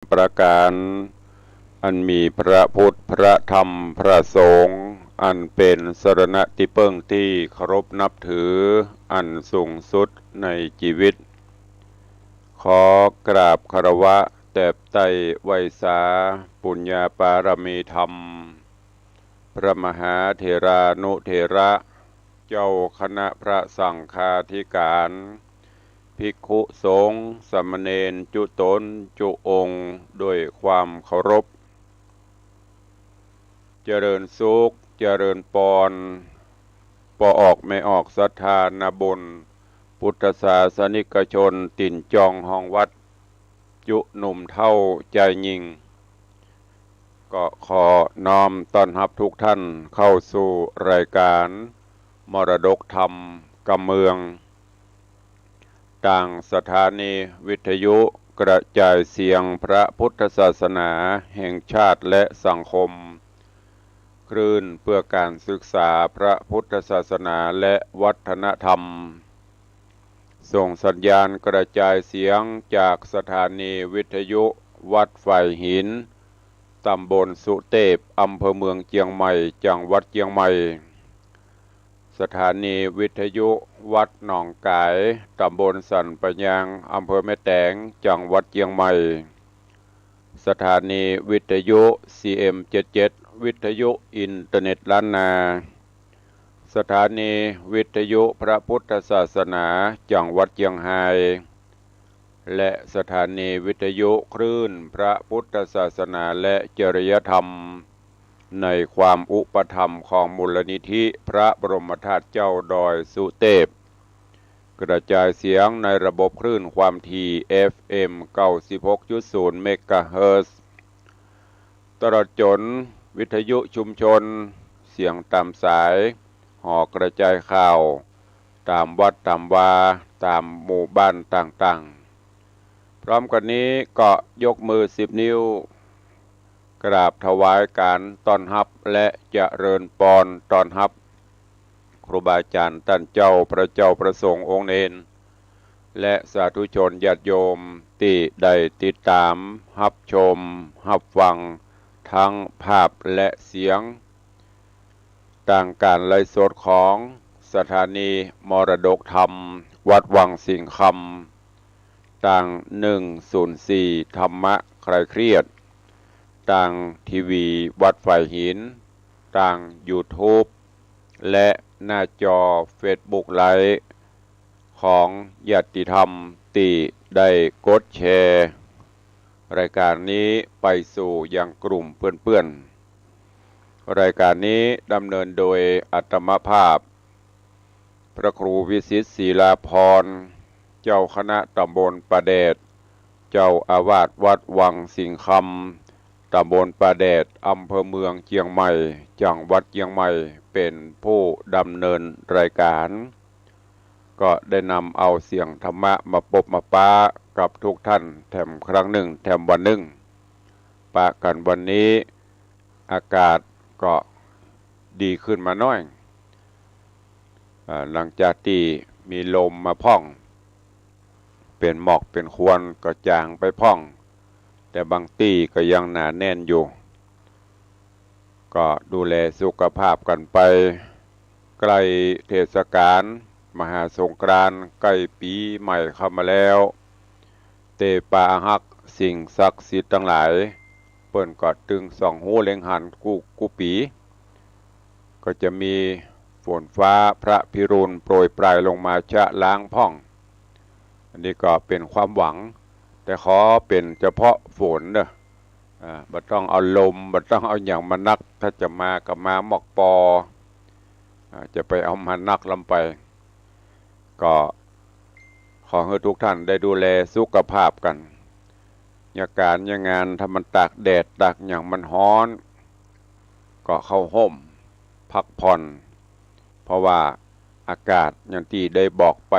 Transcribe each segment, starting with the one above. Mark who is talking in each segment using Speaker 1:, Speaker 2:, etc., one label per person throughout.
Speaker 1: ประการอันมีพระพุทธพระธรรมพระสงฆ์อันเป็นสรณะที่พึ่งที่เคารพนับถืออันสูงสุดในชีวิตขอกราบคารวะแต่ไต่ไวยสาปุญญาปารมีธรรมพระมหาเถรานุเถระเจ้าคณะพระสังฆาธิการภิกขุสงฆ์สามเณรจุตนจุองค์ด้วยความเคารพเจริญสุขเจริญปอนปออกไม่ออกศรัทธานาบุญพุทธศาสนิกชนติ่นจองห้องวัดจุหนุ่มเท่าใจยิงก็ขอน้อมต้อนรับทุกท่านเข้าสู่รายการมรดกธรรมกำเมืองต่างสถานีวิทยุกระจายเสียงพระพุทธศาสนาแห่งชาติและสังคมคลื่นเพื่อการศึกษาพระพุทธศาสนาและวัฒนธรรมส่งสัญญาณกระจายเสียงจากสถานีวิทยุวัดไฝ่หินตำบลสุเทพอำเภอเมืองเชียงใหม่จังหวัดเชียงใหม่สถานีวิทยุวัดหนองกายตำบลสันปะยางอำเภอแม่แตงจังหวัดเชียงใหม่สถานีวิทยุ CM77 วิทยุอินเทอร์เน็ตล้านนาสถานีวิทยุพระพุทธศาสนาจังหวัดเชียงรายและสถานีวิทยุคลื่นพระพุทธศาสนาและจริยธรรมในความอุปถัมภ์ของมูลนิธิพระบรมธาตุเจ้าดอยสุเทพกระจายเสียงในระบบคลื่นความถี่ FM 96.0 เมกะเฮิรตซ์ตลอดจนวิทยุชุมชนเสียงตามสายห่อกระจายข่าวตามวัดตามวาตามหมู่บ้านต่างๆพร้อมกันนี้ก็ยกมือ10 นิ้วกราบถวายการต้อนรับและเจริญปอนต้อนรับครูบาอาจารย์ท่านเจ้าพระเจ้าประสงค์องค์เนนและสาธุชนญาติโยมที่ได้ติดตามรับชมรับฟังทั้งภาพและเสียงต่างการไลฟ์สดของสถานีมรดกธรรมวัดวังสิงห์คำต่าง104ธรรมะคลายเครียดต่างทีวีวัดไฝ่หินต่าง YouTube และหน้าจอ Facebook ไลฟ์ของญาติธรรมที่ได้กดแชร์รายการนี้ไปสู่ยังกลุ่มเพื่อนๆรายการนี้ดำเนินโดยอัตมภาพพระครูวิสิตศรีลาภรณ์เจ้าคณะตำบลประแดดเจ้าอาวาสวัดวังสิงห์คำตำบลประแดดอำเภอเมืองเชียงใหม่จังหวัดเชียงใหม่เป็นผู้ดำเนินรายการก็ได้นำเอาเสียงธรรมะมาปบมาป้ากับทุกท่านแถมครั้งหนึ่งแถมวันหนึ่งปะกันวันนี้อากาศก็ดีขึ้นมาน้อยหลังจากที่มีลมมาพ่องเป็นหมอกเป็นควันก็จางไปพ่องแต่บางที่ก็ยังหนาแน่นอยู่ก็ดูแลสุขภาพกันไปใกล้เทศกาลมหาสงกรานต์ใกล้ปีใหม่เข้ามาแล้วเตปาหักสิ่งศักดิ์สิทธิ์ทั้งหลายเปิ้นก็ตึงส่องหูเล็งหันกูปีก็จะมีฝนฟ้าพระพิรุณโปรยปลายลงมาชะล้างพ่องอันนี้ก็เป็นความหวังแต่ขอเป็นเฉพาะฝนเด้อบ่ต้องเอาลมบ่ต้องเอาอย่างมานักถ้าจะมาก็มาหมอกปอจะไปเอามานักลำไปก็ขอให้ทุกท่านได้ดูแลสุขภาพกันอย่าการอย่างงานถ้ามันตากแดดตากอย่างมันร้อนก็เข้าห่มพักผ่อนเพราะว่าอากาศอย่างที่ได้บอกไป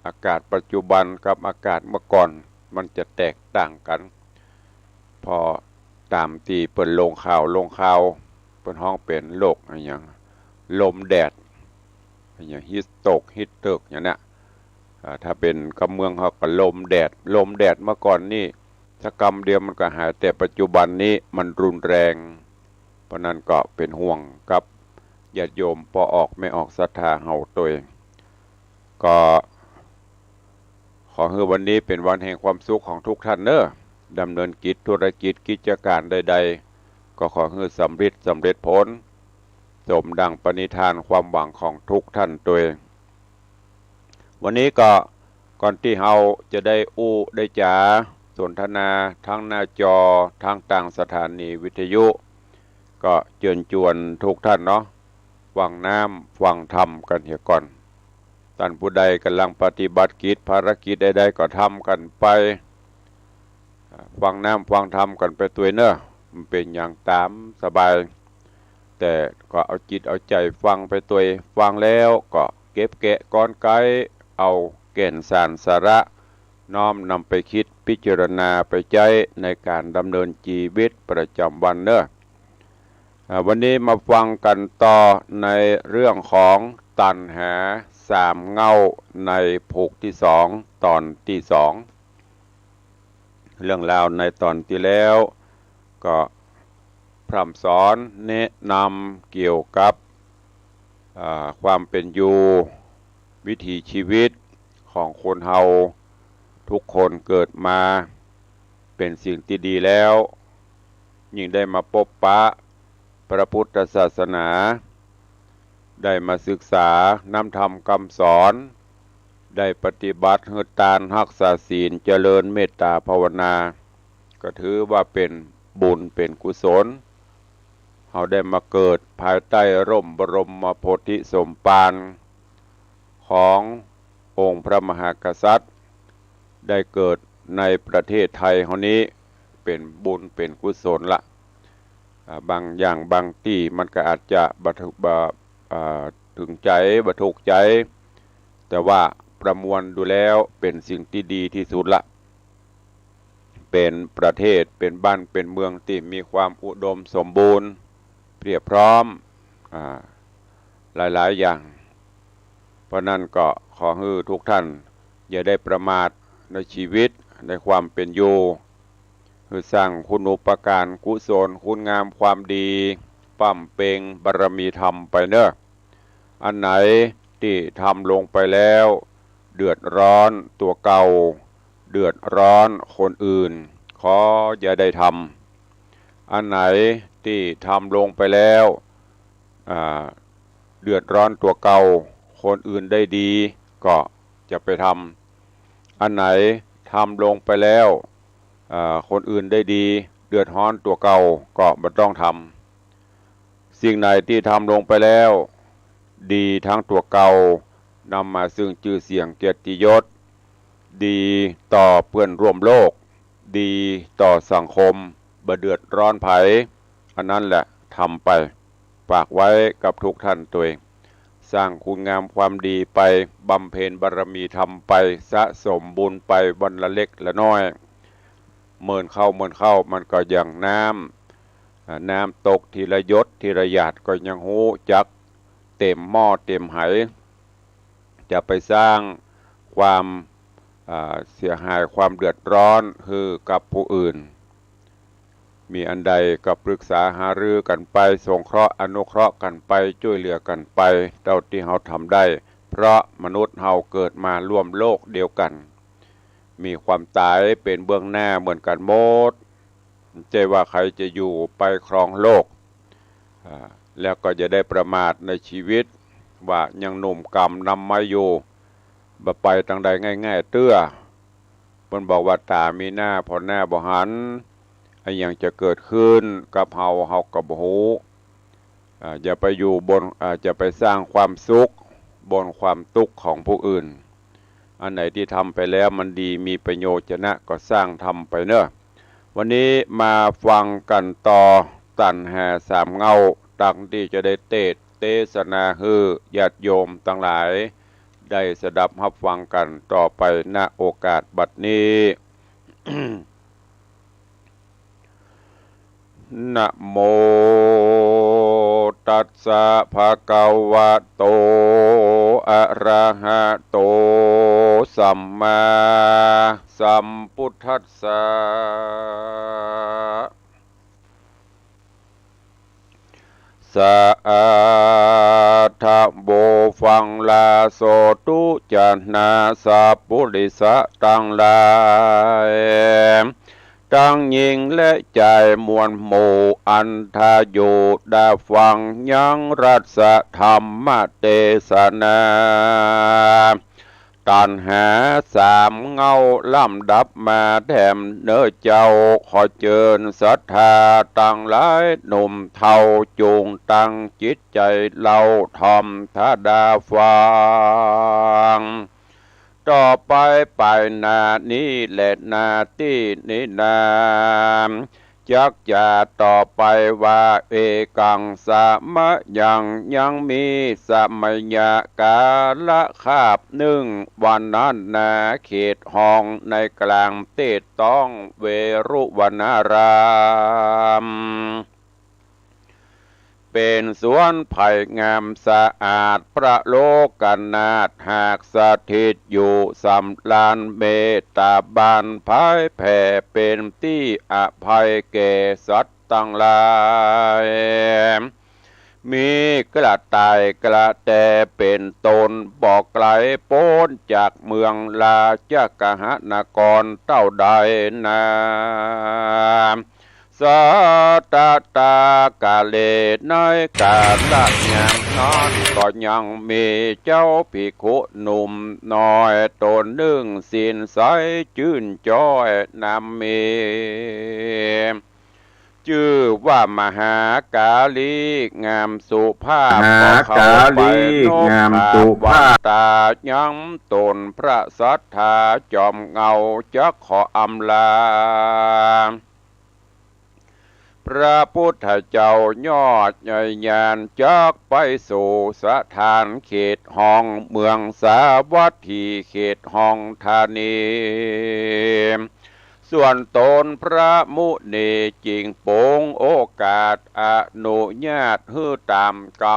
Speaker 1: อากาศปัจจุบันกับอากาศเมื่อก่อนมันจะแตกต่างกันพอตามที่เปิดลงข่าวเปิดห้องเป็นโรคอะไรอย่างลมแดดอย่างฮิสโตกฮิตเติกอย่างนี้ถ้าเป็นกำเมืองเขาก็ลมแดดเมื่อก่อนนี่ สักกรรมเดียวมันก็หายแต่ปัจจุบันนี้มันรุนแรงเพราะนั้นก็เป็นห่วงกับญาติโยมพอออกไม่ออกศรัทธาเฮาตัวเองก็ขอให้วันนี้เป็นวันแห่งความสุขของทุกท่านเนอะดำเนินกิจธุรกิจกิจการใดๆก็ขอให้สำเร็จผลสมดังปณิธานความหวังของทุกท่านตัวเองวันนี้ก็ก่อนที่เฮาจะได้ได้จ๋าสนทนาทั้งหน้าจอทางต่างสถานีวิทยุก็เชิญชวนทุกท่านเนาะฟังน้ำฟังธรรมกันเหี่ยก่อนท่านผู้ใดกำลังปฏิบัติกิจภารกิจใดๆก็ทำกันไปฟังน้ำฟังธรรมกันไปตัวเนอะมันเป็นอย่างตามสบายแต่ก็เอาจิตเอาใจฟังไปตัวฟังแล้วก็เก็บแกะก้อนไกเอาแก่นสารสาระน้อมนำไปคิดพิจารณาไปใจในการดำเนินชีวิตประจำวันเนอะวันนี้มาฟังกันต่อในเรื่องของตัณหาสามเงาในภูกที่สองตอนที่สองเรื่องราวในตอนที่แล้วก็พร่ำสอนแนะนำเกี่ยวกับความเป็นอยู่วิถีชีวิตของคนเฮาทุกคนเกิดมาเป็นสิ่งที่ดีแล้วยิ่งได้มาพบปะพระพุทธศาสนาได้มาศึกษานำธรรมคำสอนได้ปฏิบัติหือตานรักษาศีลเจริญเมตตาภาวนาก็ถือว่าเป็นบุญเป็นกุศลเราได้มาเกิดภายใต้ร่มบรมโพธิสมภารขององค์พระมหากษัตริย์ได้เกิดในประเทศไทยเฮานี้เป็นบุญเป็นกุศลละบางอย่างบางที่มันก็อาจจะถึงใจบถูกใจแต่ว่าประมวลดูแล้วเป็นสิ่งที่ดีที่สุดละเป็นประเทศเป็นบ้านเป็นเมืองที่มีความอุดมสมบูรณ์เพียบพร้อมหลายๆอย่างเพราะนั้นก็ขอให้ทุกท่านอย่าได้ประมาทในชีวิตในความเป็นอยู่คือสร้างคุณูปการกุศลคุณงามความดีปั้มเปงบารมีธรรมไปเนอะอันไหนที่ทำลงไปแล้วเดือดร้อนตัวเก่าเดือดร้อนคนอื่นขออย่าได้ทำอันไหนที่ทำลงไปแล้วเดือดร้อนตัวเก่าคนอื่นได้ดีก็จะไปทำอันไหนทำลงไปแล้วคนอื่นได้ดีเดือดร้อนตัวเก่าก็ไม่ต้องทำสิ่งไหนที่ทำลงไปแล้วดีทั้งตัวเก่านำมาซึ่งชื่อเสียงเกียรติยศดีต่อเพื่อนร่วมโลกดีต่อสังคมบ่เดือดร้อนไผอันนั้นแหละทำไปฝากไว้กับทุกท่านตัวเองสร้างคุณงามความดีไปบำเพ็ญบารมีทำไปสะสมบุญไปวันละเล็กละน้อยเมินเข้ามันก็อย่างน้ำตกทีละหยดทีละหยาดก็ยังหูจักเต็มหม้อเต็มไหจะไปสร้างความเสียหายความเดือดร้อนคือกับผู้อื่นมีอันใดก็ปรึกษาหารือกันไปสงเคราะห์อนุเคราะห์กันไปช่วยเหลือกันไปเท่าที่เราทำได้เพราะมนุษย์เราเกิดมาร่วมโลกเดียวกันมีความตายเป็นเบื้องหน้าเหมือนกันหมดใจว่าใครจะอยู่ไปครองโลกแล้วก็จะได้ประมาทในชีวิตว่ายังหนุ่มกำนำมาอยู่บ่ไปทางใดง่ายๆเตื้อมันบอกว่าตามีหน้าพอหน้าบ่หันไอ้ยังจะเกิดขึ้นกับเฮากับหูอย่าไปอยู่บนจะไปสร้างความสุขบนความทุกข์ของผู้อื่นอันไหนที่ทำไปแล้วมันดีมีประโยชน์นะก็สร้างทำไปเนอะวันนี้มาฟังกันต่อตัณหาสามเงาดังที่จะได้เทศนาฮือญาติโยมทั้งหลายได้สดับรับฟังกันต่อไปณโอกาสบัดนี้ นะโมตัสสะภะคะวะโต อะระหะโตสัมมาสัมพุทธัสสะสะอาทะโบฟังลาโสตุจนาสัพพุริสะตังหลายทั้งหญิงและใจมวลหมู่อันทาอยู่ได้ฟังยังรัสธรรมเทศนาตัณหาสามเงาลำดับมาแถมเนื้อเจ้าขอเจิญศรัทธาตั้งหลายหนุ่มเทาจูงตั้งจิตใจเราทอมทาดาฟังต่อไปไปนานี้และนาที่นี้นามจักจะต่อไปว่าเอกังสามะยังมีสมัยยกาละคาบหนึ่งวันนั้นนาเขตห้องในกลางเตตต้องเวรุวนารามเป็นสวนไผ่งามสะอาดพระโลกนาถหากสถิตอยู่สำลานเมตตาบานภายแผ่เป็นที่อภัยแก่สัตว์ทั้งหลายมีกระต่ายกระแตเป็นตนบอกไกลโพ้นจากเมืองลาจักหนครเต้าใดนาสัตตากาเลในกาลยามนั้นก็ยังมีเจ้าภิกขุหนุ่มน้อยตนหนึ่งสินใสชื่นจ้อยนำมีชื่อว่ามหากาลีงามสุภาพมหากาลีงามสุภาพตาย้ำตนพระสัทธาจอมเงาจักขออำลาพระพุทธเจ้ายอดใหญ่ยานจักไปสู่สถานเขตห้องเมืองสาวัตถีเขตห้องธานีส่วนตนพระมุนีจิงโปงโอกาสอนุญาตฮือตามกร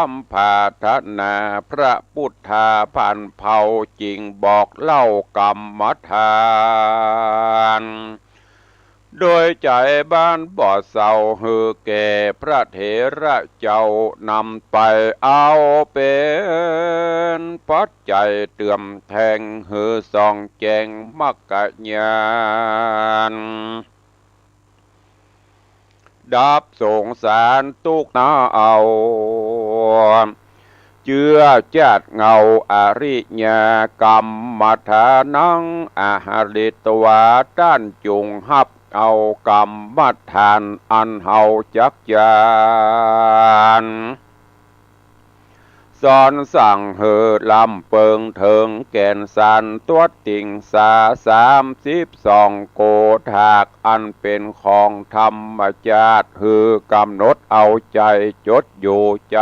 Speaker 1: รมภาทนาพระพุทธาพันเผาจิงบอกเล่ากรรมฐานโดยใจบ้านบ่อเศร้าฮือแก่พระเถระเจ้านำไปเอาเป็นปัจจัยเตื่อมแทงฮือส่องแจงมักกะญาณดับสงสารทุกนาเอาเจือจัดเงาอริยกรรมฐานังอาหาริตวาด้านจุงหับเอากรรมฐานอันเฮาจักยานสอนสั่งเหือลำเปิงเถิงแก่นสันตัวติ่งสา32โกธากอันเป็นของธรรมชาติคือกำหนดเอาใจจดอยู่ใจ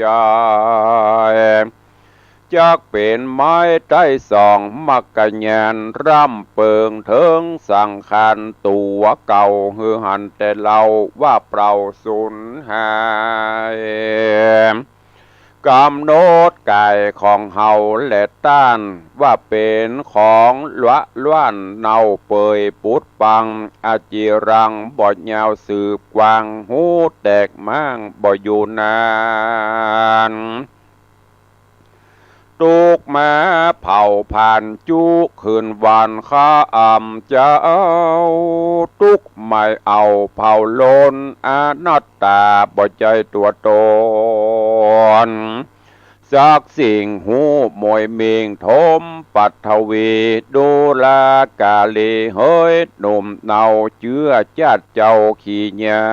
Speaker 1: จักเป็นไม้ใต้สองมักกะญานร่ำเปิงเถิงสังขารตัวเก่าฮือหันแต่เราว่าเปล่าสูญหายกำหนดกายของเฮาและต้านว่าเป็นของล้วนเนาเปยปุดปังอาจิรังบ่ยาวสืบกวางหูแตกมั่งบ่อยู่นานตุกมาเผาผ่านจุคืนวันข้าเจ้าตุกไม่เอาเผาโลนอนัตตาบ่ใจตัวตนสักสิ่งหูมวยเมีงทมปัทวีดูลากาลีเฮ้ยหนุ่มเนาเจือจัดเจ้าขี้ยา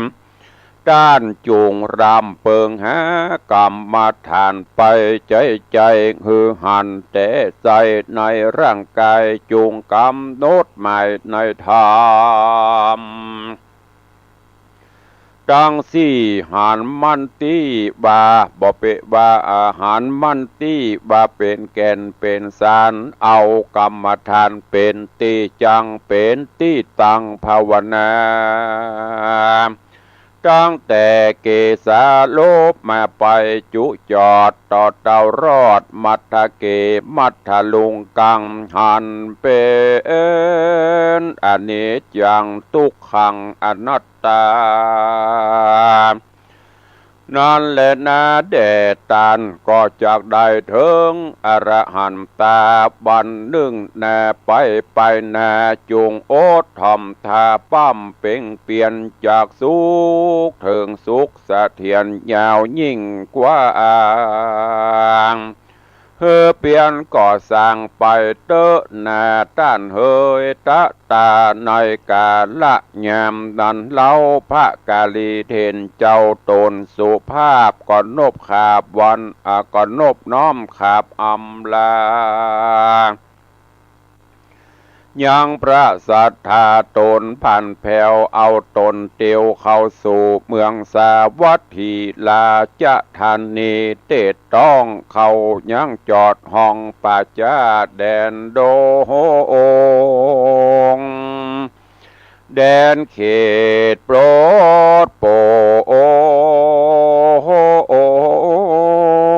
Speaker 1: มด้านจูงรำเปิงหากรรมฐานไปใจฮือหันแต่ใจในร่างกายจูงกำหนดหมายในธรรมดังสี่หันมันตีบาบ่เปบาอาหารมันตีบาเป็นแก่นเป็นสารเอากรรมฐานเป็นตีจังเป็นตีตังภาวนา ตั้งแต่เกสาโลบมาไปจุจอดต่อเต่ารอดมัทธเกมัทธลุงกังหันเป็นอนิจจังทุกขังอนัตตานั่นแหละนะแด่ตันก็จากได้ถึงอรหันตาบันหนึ่งแน่ไปแน่จุงโอดทำทาปั้มเป่งเปลี่ยนจากสุขถึงสุขเสถียรยาวยิ่งกว่าอ่างเปลี่ยนก่อสร้างไปเตอะนาต้านเฮยตะตาในกาละยามดันเล่าพระกาลีเทนเจ้าตนสุภาพก่อนนบขาบวันก่อนนบน้อมขาบอำลายังพระสัทธาตนผ่านแผ่วเอาตนเตียวเข้าสู่เมืองสาวัตถีลาจะทันนีเตดต้องเข้ายังจอดห้องป่าจ้าแดนโดงแดนเขตโปรดโป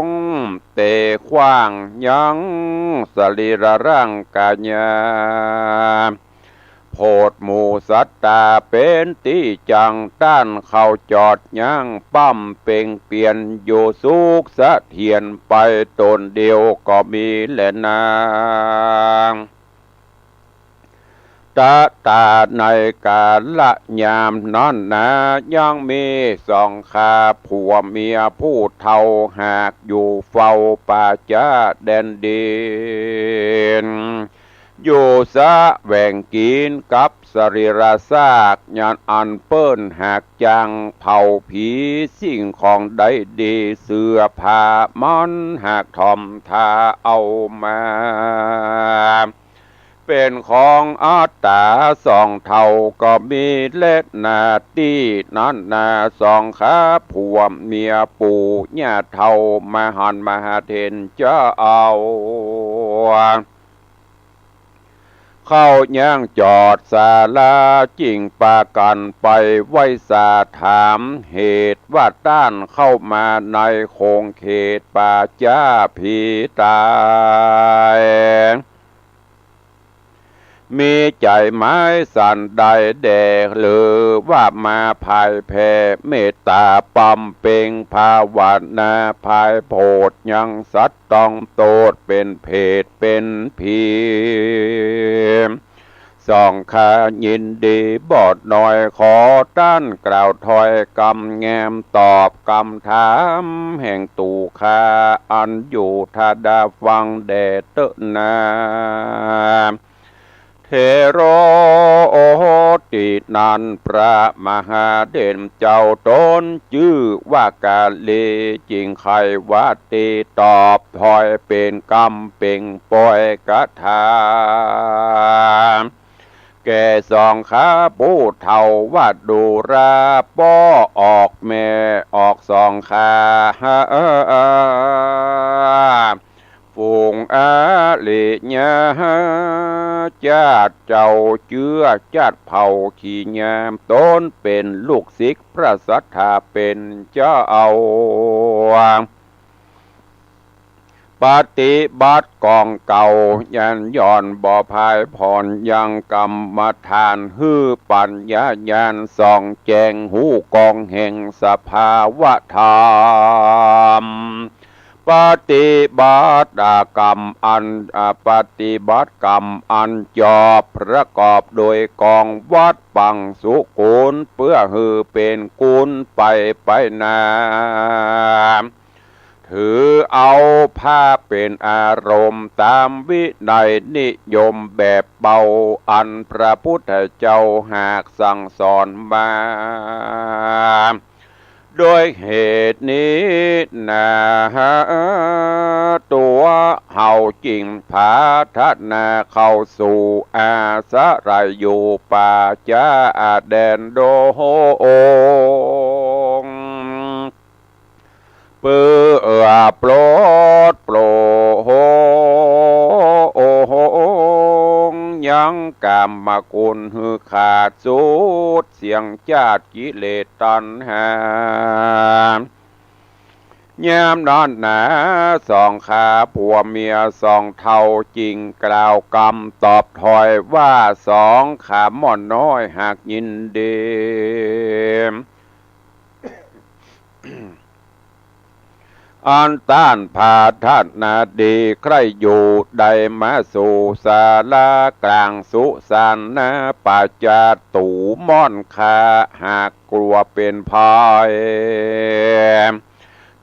Speaker 1: งเตขว้างยังสรีระร่างกายาโพดหมู่สัตตาเป็นที่จังต้านเข้าจอดยังปั้มเป่งเปลี่ยนอยู่สุขเสถียรไปตนเดียวก็มีแหละนางตาตาในกาละยามนั้นนะยังมีสองขาผัวเมียผู้เฒ่าหากอยู่เฝ้าป่าจ้าแดนดินอยู่สะแหว่งกินกับสรีระซากยานอันเปิ้นหากจังเผาผีสิ่งของได้ดีเสื้อผ้ามันหากทอมทาเอามาเป็นของอัตตาสองเท่าก็มีเล็ดนาตีนั้นนาสองขาผัวเมียปู่ย่าเท่ามาหันมาหาเทนจะเอาเข้าย่างจอดศาลาจิงปากันไปไว้สาถามเหตุว่าต้านเข้ามาในโคงเขตป่าจ้าผีตายมีใจไม้สันใดแดกหรือว่ามาภายแผ่เมตตาปั๊มเป่งภาวนาภายโพดยังสัตว์ต้องโตดเป็นเพศเป็นผีสองขายินดีบอดหน่อยขอต้านกล่าวถอยกำแงมตอบคำถามแห่งตูคาอันอยู่ทาดาฟังแดดเตนาเทโรตินันพระมหาเด่นเจ้าตนชื่อว่ากาลีจิงไขวัดตีตอบถอยเป็นกรรมเป็นปอยกะทาแก่สองขาผู้เท่าว่าดูราป้อออกแม่ออกสองขาฝูงอาลิญาจาดเจ้าเจือจาดเผาขี่ยามต้นเป็นลูกศิษย์พระสัทธาเป็นเจ้าเอาปฏิบัติกองเก่ายันย่อนบ่อพายผ่อนยังกรรมฐานฮือปัญญาญาณส่องแจงหูกองแห่งสภาวะธรรมปฏิบัติกรรมอันปฏิบัติกรรมอันจอบประกอบโดยกองวัดปังสุกุลเพื่อฮือเป็นกุลไปนาถือเอาผ้าเป็นอารมณ์ตามวินัยนิยมแบบเบาอันพระพุทธเจ้าหากสั่งสอนมาโดยเหตุนี้นะตัวเฮาจริงพาทัดนาเข้าสู่อาสะไรอยู่ป่าจ้าแดนโดงเปื่อโปรดโงยังกรร รมกุลฮือขาดสุดเสียงจาดกิเลสตัณหายามนอนหนาสองขาผัวเมียสองเท่าจริงกล่าวกรรมตอบถอยว่าสองขาม่อนน้อยหากยินดีอันต้านผาธาตุนาดีใครอยู่ใดมาสู่ศาลากลางสุสานนาป่าจาตูม่อนคาหากกลัวเป็นพาย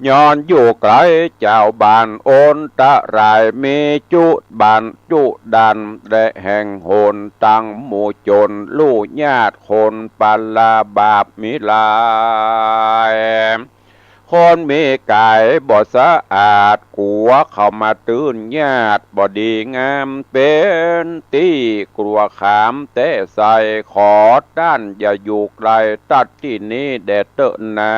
Speaker 1: ย้อนอยู่ไกลเจ้าบ้านโอนตะรายมีจุบ้านจุดันและแห่งโหนตั้งหมู่จนลู่ญาติคนปัลลาบาปมิลายคนมีกายบ่สะอาดกัวเข้ามาตื่นญาติบ่ดีงามเป็นตีกลัวขามแต่ใส่ขอด้านอย่าอยู่ไกลตัดที่นี้แดดเตอะนา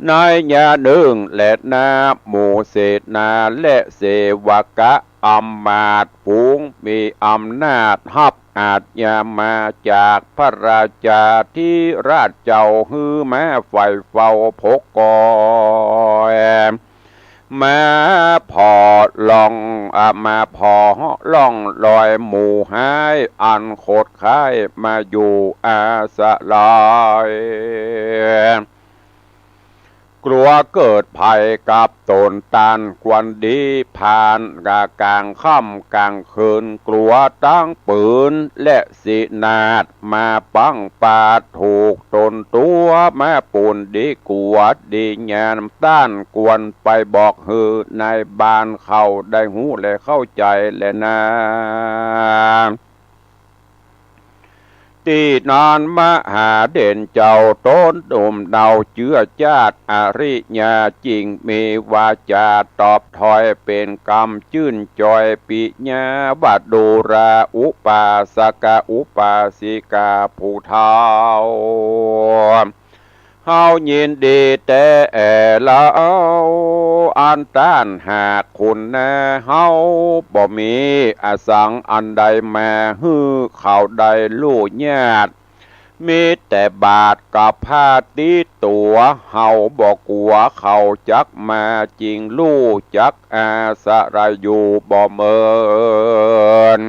Speaker 1: นายยาดึงและนาหมู่เศษนาและเสวกะอำมาตย์ฝูงมีอำนาจฮับอาจยามาจากพระราชาที่ราชเจ้าฮือแม้ไฟเฝ้าพกกอยมาพอล่องมาพอล่องลอยหมู่หายอันโคตรคายมาอยู่อาสะลอยกลัวเกิดภัยกับตนตานควันดีผ่านกลางค่ำกลางคืนกลัวตั้งปืนและสินาดมาปังปาดถูกตนตัวแม่ปูนดีกวดดีงานต้านกวนไปบอกฮือในบ้านเขาได้หูและเข้าใจและนาที่นานมหาเด่นเจ้าต้นดุมเดาเจื้อจาดอริยาจริงมีวาจาตอบถอยเป็นกรรมชื่นจอยปิญาบัดดูราอุปาสกาอุปาสิกาผู้เท่าเฮายินดีแต่ละเอาอันต้านหากคุณแน่เฮาบ่มีอสังอันใดมาฮื้อเขาใดลู่ญาติมีแต่บาทกับผ้าตีตัวเฮาบ่กลัวเขาจักมาจริงลู่จักอาสะไรอยู่บ่เมิน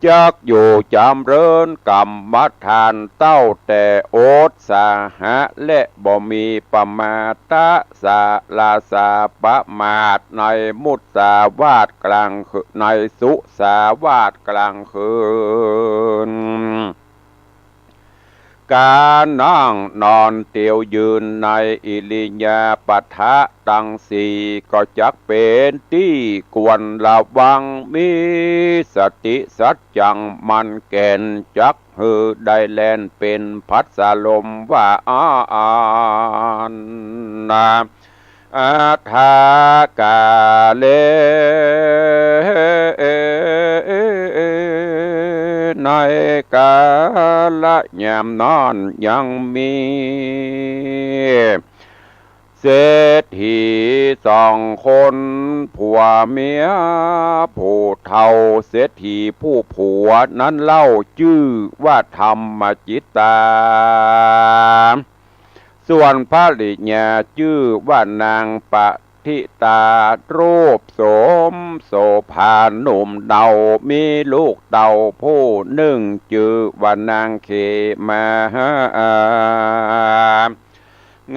Speaker 1: จักอยู่จำเริญกรรมฐานเต้าแต่โอตสาหะและบ่มีปมาตะสาลาสาปะมาตในมุตสาวาทกลางในสุสาวาทกลางคืนการนั่งนอนเตียวยืนในอิริยาบถะตั้งสี่ก็จักเป็นที่ควรระวังมีสติสัจจังมันแก่นจักฮือได้แลนเป็นพัสลมว่าอนนาอาทากาเลในกาละยามนอนยังมีเศรษฐีสองคนผัวเมียผู้เฒ่าเศรษฐีผู้ผัวนั้นเล่าชื่อว่าธรรมจิตตาส่วนภริยาชื่อว่านางปทิตารูปโสมโสภาหนุ่มเดามีลูกเต่าผู้หนึ่งชื่อว่านางเขมา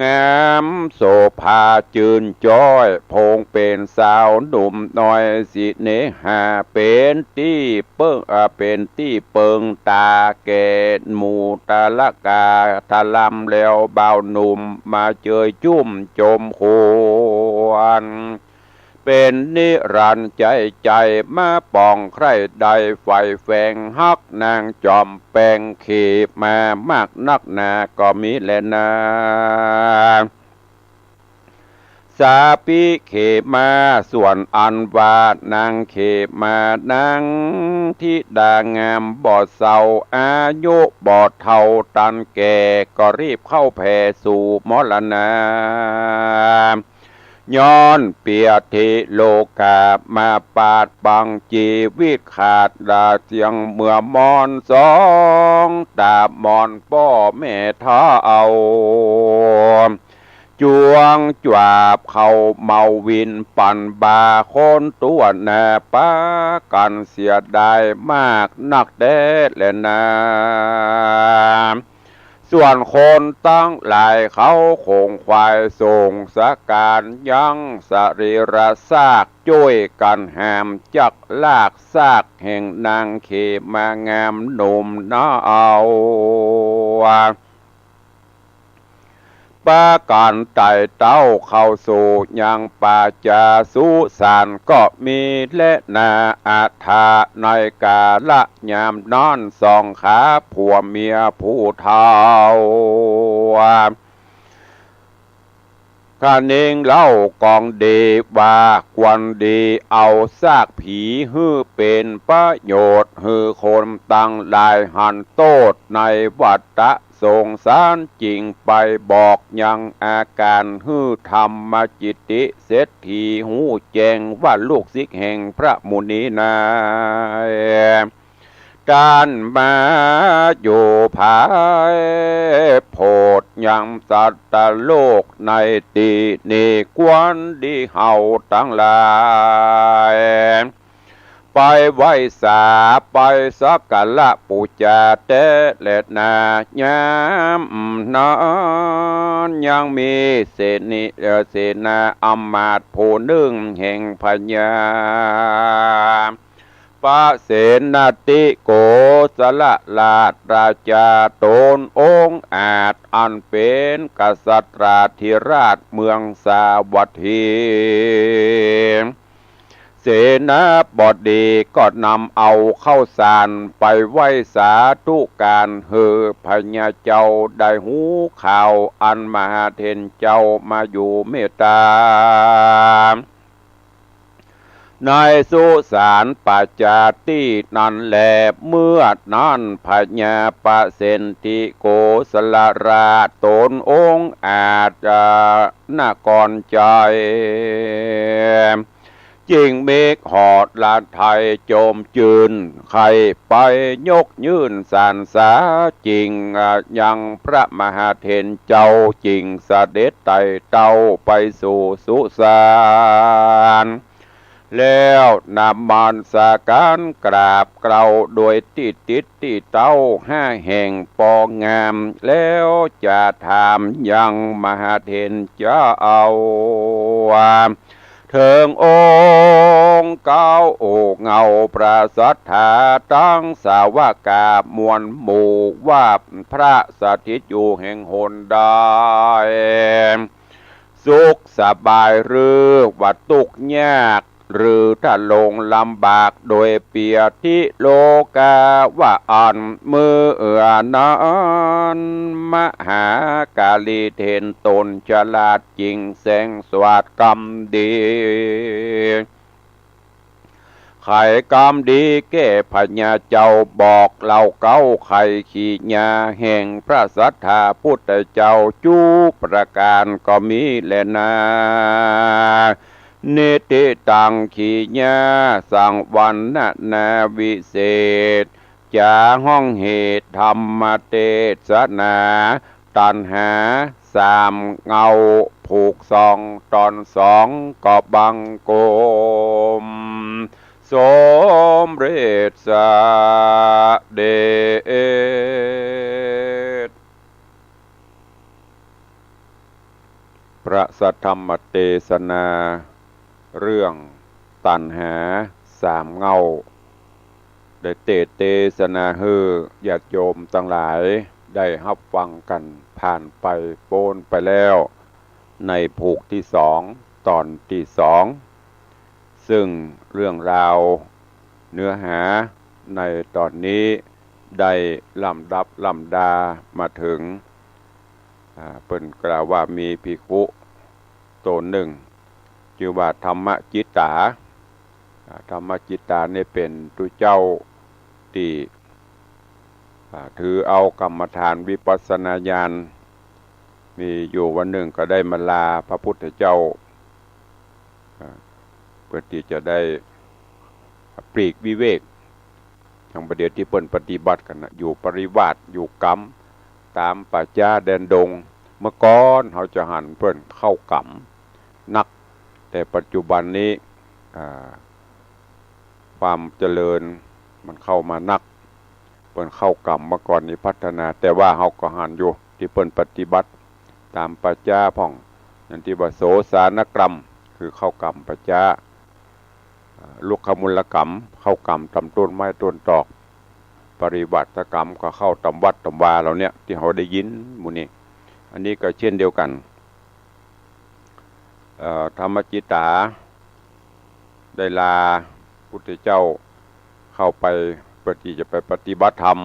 Speaker 1: งามโสภาจืนจ้อยพงเป็นสาวหนุ่มน้อยสิเนหาเป็นที่เปิ้งเป็นที่เปิงตาแก่หมู่ตาละกาทะลำแล้วเบาหนุ่มมาเจยจุ่มจมควรเป็นนิรันดร์ใจมาปองใครใดไฟแฝงฮักนางจอมแปงขีบมามากนักหนาก็มีแลนาสาปิเขมาส่วนอันวานางเขมานางที่ดางามบอดเศร้าอายุบอดเท่าตันแก่ก็รีบเข้าแผ่สู่มรณะ ย้อนเปียทิโลกามาปาดบังจีวิตขาดดาเสียงเมื่อมอนสองตาบมอนป้อแม่ท้าเอาจวงจวาบเขาเมาวินปั่นบาคนตัวแน่ป้ากันเสียดายมากนักแด้และนาส่วนคนตั้งหลายเขาคงควายส่งสการยังสรีระซากจ้วยกันแหมจักลากซากแห่งนางเขมางามหนุ่มน้าเอาป้าการไต่เต้าเข้าสู่ยังป่าจาสุสานก็มีและนาอาถาในกาละยามนอนสองขาผัวเมียผู้เฒ่ากาเองเล่ากองดีว่ากวนดีเอาซากผีฮื้อเป็นประโยชน์ฮื้อคนตั้งหลายหันโตดในวัฏฏะสงสารจริงไปบอกยังอาการฮื้อธรรมจิตติเศรษฐีหูแจงว่าลูกศิษย์แห่งพระมุนีนาการมาอยู่ภายโพดยังสัตว์โลกในตีนี้กวนดีเฮาทั้งหลายไปไหว้สาไปสักการะปูจาเตเลนายามนอนยังมีเสนาอำมาตย์ผู้หนึ่งแห่งพญาปะเสนาติโกสละลาดราชาตนองค์อาจอันเป็นกษัตราธิราชเมืองสาวัตถีเสนาบดีก็นำเอาเข้าสารไปไหว้สาธุการเฮอพญาเจ้าได้หูข่าวอันมหาเทนเจ้ามาอยู่เมตตาในสุสานปัจจาตินั่นแหละเมื่อนั้นพญาปะเสนติโกสลราชตนองค์อาจนกรใจจิงเมฆหอดลาไทยโจมจืนใครไปยกยื่นสารสาจริงยังพระมหาเทนเจ้าจริงเสด็จไต่เต้าไปสู่สุสานแล้วนำมันสาการกราบเกลาโดยติดเต้าห้าแห่งปองงามแล้วจะถามยังมหาเทนเจ้าเอาเถิงองค์เก้าโอกเงาประสัทธาตั้งสาวกามวลหมู่ว่าพระสถิตอยู่แห่งหนใดสุขสบายหรือว่าตุกยากหรือถ้าลงลำบากโดยเปียทิโลกาว่าอ่อนมือนั้นมหากาลีเทนตนฉลาดจริงแสงสวัสดกรรมดีไข่กรรมดีแก่พญาเจ้าบอกเล่าเก้าไข่ขีญาแห่งพระสัทธาพุทธเจ้าจูประการก็มีแลนาเนติตังขีญาสังวันนาวิเศษจาห้องเหตุธรรมเทศนาตัณหาสามเงาผูกสองตอนสองก็บังโกมสมเร็จสเดชพระสัทธรรมเทศนาเรื่องตัณหาสามเงาได้เทศนาฮือญาติโยมทั้งหลายได้รับฟังกันผ่านไปโปนไปแล้วในผูกที่สองตอนที่สองซึ่งเรื่องราวเนื้อหาในตอนนี้ได้ลำดับลำดามาถึงเพิ่นกล่าวว่ามีภิกขุตนหนึ่งชื่อว่าธรรมจิตตาธรรมจิตตาเนี่ยเป็นตุเจ้าที่ถือเอากรรมฐานวิปัสสนาญาณมีอยู่วันหนึ่งก็ได้มาลาพระพุทธเจ้า เพื่อที่จะได้ปลีกวิเวกอย่างประเดี๋ยวที่เปิ้นปฏิบัติกันนะอยู่ปริวาสอยู่กรรมตามป่าช้าแดนดงเมื่อก่อนเขาจะหันเปิ้นเข้ากรรมนักแต่ปัจจุบันนี้ความเจริญมันเข้ามานักเปิ้นเข้ากรรมเมื่อก่อนนี้พัฒนาแต่ว่าเขาก็หันอยู่ที่เปิ้นปฏิบัติตามป่าช้าพ่องอย่างที่ว่าโสสานกรรมคือเข้ากรรมป่าช้าลุกขมูลกรรมเข้ากรรมตำต้นไม้ต้นตอกปริวัติกรรมก็เข้าตำวัดตำวาเราเนี่ยที่เขาได้ยินหมู่นี้อันนี้ก็เช่นเดียวกันธรรมจิตาได้ลาพุทธเจ้าเข้าไปจะไปปฏิบัติธรรม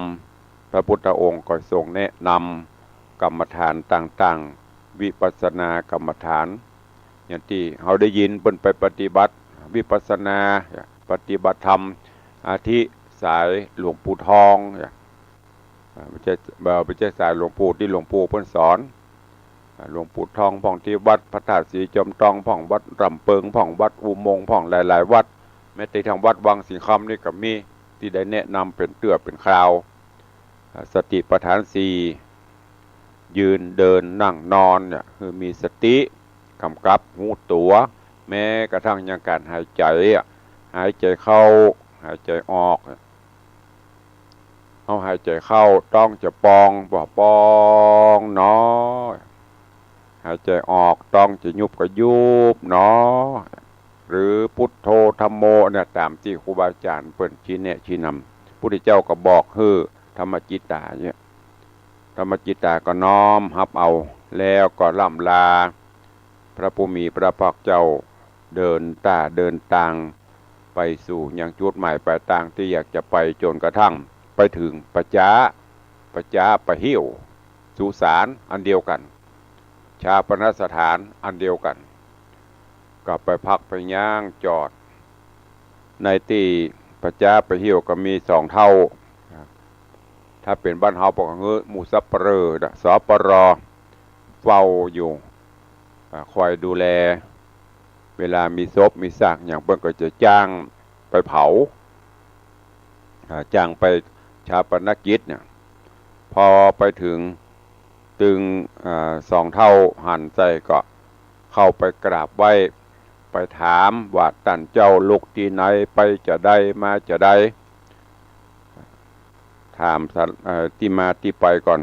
Speaker 1: พระพุทธองค์ก็ทรงแนะนำกรรมฐานต่างๆวิปัสสนากรรมฐานอย่างที่เขาได้ยินเพิ่นไปปฏิบัติวิปัสสนาปฏิบัติธรรมอาทิสายหลวงปู่ทองไม่ใช่สายหลวงปู่ที่หลวงปู่เพิ่นสอนหลวงปู่ทองพ่องที่วัดพระธาตุสีจอมทองพ่องวัดรำเปิงพ่องวัดอุโมงค์พ่องหลายๆวัดแม้แต่ทางวัดวังสิงคำนี่ก็มีที่ได้แนะนำเป็นเตือเป็นคราวสติปัฏฐานสี่ยืนเดินนั่งนอนเนี่ยคือมีสติกำกับหูตัวแม้กระทั่งยังการหายใจหายใจเข้าหายใจออกเอาหายใจเข้าต้องจะปองบ่ปองเนาะหายใจออกต้องจะยุบก็ยุบเนาะหรือพุทโธธัมโมเนี่ยตามที่ครูบาอาจารย์เปิ้นชี้แนะชี้นำพุทธเจ้าก็บอกคือธรรมจิตตาเนี่ยธรรมจิตตาก็น้อมรับเอาแล้วก็ล่ำลาพระผู้มีพระภาคเจ้าเดินทางไปสู่ยังจุดหมายปลายทางที่อยากจะไปจนกระทั่งไปถึงปัจจาปะหิ้วสุสานอันเดียวกันชาปนสถานอันเดียวกันก็ไปพักไปย่างจอดในที่ปัจจาปะหิ้วก็มี2เท่าถ้าเป็นบ้านเฮาบอกว่าหมู่ซับเปรอสปรเฝ้าอยู่คอยดูแลเวลามีศพมีซากอย่างเพิ่นก็จะจ้างไปเผาจ้างไปชาปนกิจเนี่ยพอไปถึงตึง2เท่าหันใจก็เข้าไปกราบไหว้ไปถามว่าท่านเจ้าลูกที่ไหนไปจะได้มาจะได้ถามที่มาที่ไปก่อน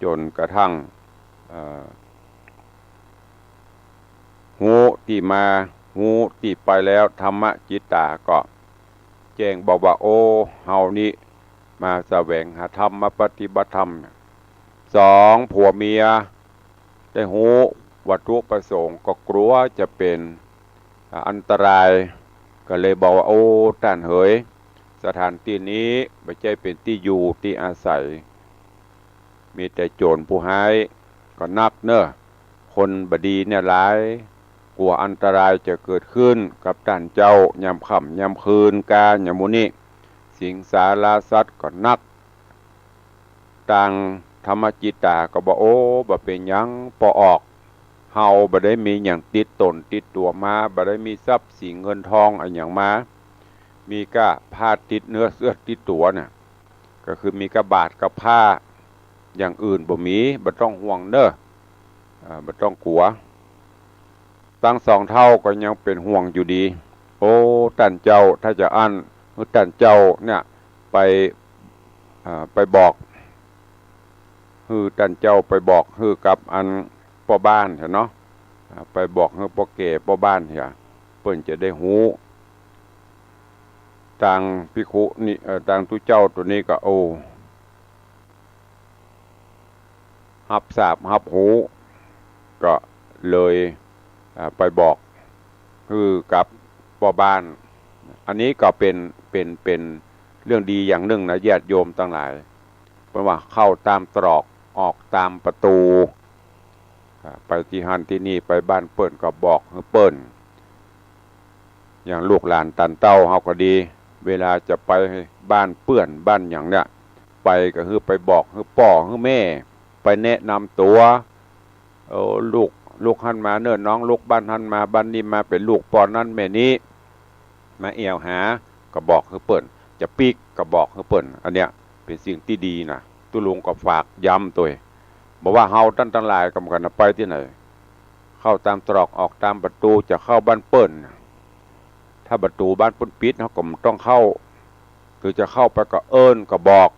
Speaker 1: จนกระทั่งหูที่มาหูที่ไปแล้วธรรมจิตตาก็แจ้งบอกว่าโอ้เฮานี้มาแสวงหาธรรมมาปฏิบัติธรรม2ผัวเมียได้หูวัตถุประสงค์ก็กลัวจะเป็นอันตรายก็เลยบอกว่าโอ้ท่านเอ๋ยสถานที่นี้ไม่ใช่เป็นที่อยู่ที่อาศัยมีแต่โจรผู้ร้ายก็นักเนอะคนบดีเนี่ยหลายกลัวอันตรายจะเกิดขึ้นกับท่านเจ้ายามค่ำยามคืนกายามมื้อนี้สิงสาราสัตว์ก็นักต่างธรรมจิตตาก็บอกโอ้บ่เป็นหยังปออกเฮาบ่ได้มีหยังติดตนติดตัวมาบ่ได้มีทรัพย์สินเงินทองอันหยังมามีก็ผ้าติดเนื้อเสื้อติดตัวน่ะก็คือมีกระบาดกับผ้าอย่างอื่นบ่มีบ่ต้องห่วงเด้อบ่ต้องกลัวตั้ง2เท่าก็ยังเป็นห่วงอยู่ดีโอ้ท่านเจ้าถ้าจะอั้นท่านเจ้าเนี่ยไปบอกคือท่านเจ้าไปบอกคือกับอันพ่อบ้านเนาะไปบอกคือพ่อแก่พ่อบ้านเเพิ่นจะได้หูต่างภิกขุนี่ต่างทุเจ้าตัวนี้ก็โอ้รับทราบรับหูก็เลยไปบอกคือกับพ่อบ้านอันนี้ก็เป็นเรื่องดีอย่างหนึ่งนะญาติโยมทั้งหลายเพราะว่าเข้าตามตรอกออกตามประตูไปที่หันที่นี่ไปบ้านเปิ้นก็บอกให้เปิ้นอย่างลูกหลานตันเต้าเฮาก็ดีเวลาจะไปบ้านเปื้อนบ้านอย่างเนี้ยไปก็คือไปบอกให้พ่อให้แม่ไปแนะนำตัวลูก ลูกหันมาเนิ่นน้องลูกบ้านหันมาบ้านนี้มาเป็นลูกปอนนั้นแม่นี้มาเอี่ยวหาก็บอกคือเปิ่นจะปีกก็บอกคือเปิ่นอันเนี้ยเป็นสิ่งที่ดีนะตุลุงก็ฝากย้ำตัวบอกว่าเฮาตั้งหลายกำกันไปที่ไหนเข้าตามตรอกออกตามประตูจะเข้าบ้านเปิ่นถ้าประตูบ้านเปิ่นปิดเขาก็ต้องเข้าคือจะเข้าไปก็เอิ้นก็บอก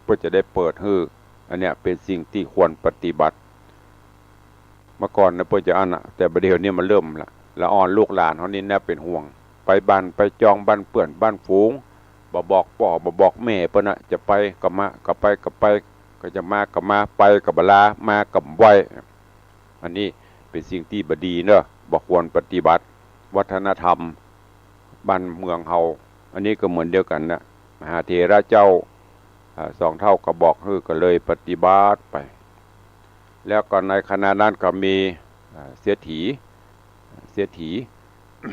Speaker 1: เพื่อจะได้เปิดฮืออันเนี้ยเป็นสิ่งที่ควรปฏิบัติเมื่อก่อนนะเพื่อจะอันน่ะแต่ประเดี๋ยวนี้มันเริ่มละอ่อนลูกหลานเขานี่แน่เป็นห่วงไปบ้านไปจองบ้านเปื่อนบ้านฝูงบ่บอกพ่อบ่บอกแม่เปิ้นน่ะจะไปก็มาก็ไปก็ไปก็จะมาก็มาไปก็บ่ลามาก็ไว้อันนี้เป็นสิ่งที่บ่ดีเด้อบ่ควรปฏิบัติวัฒนธรรมบ้านเมืองเฮาอันนี้ก็เหมือนเดียวกันนะมหาเถระเจ้าสองเท่าก็บอกฮือก็เลยปฏิบัติไปแล้วก็ในขณะนั้นก็มีเสียถี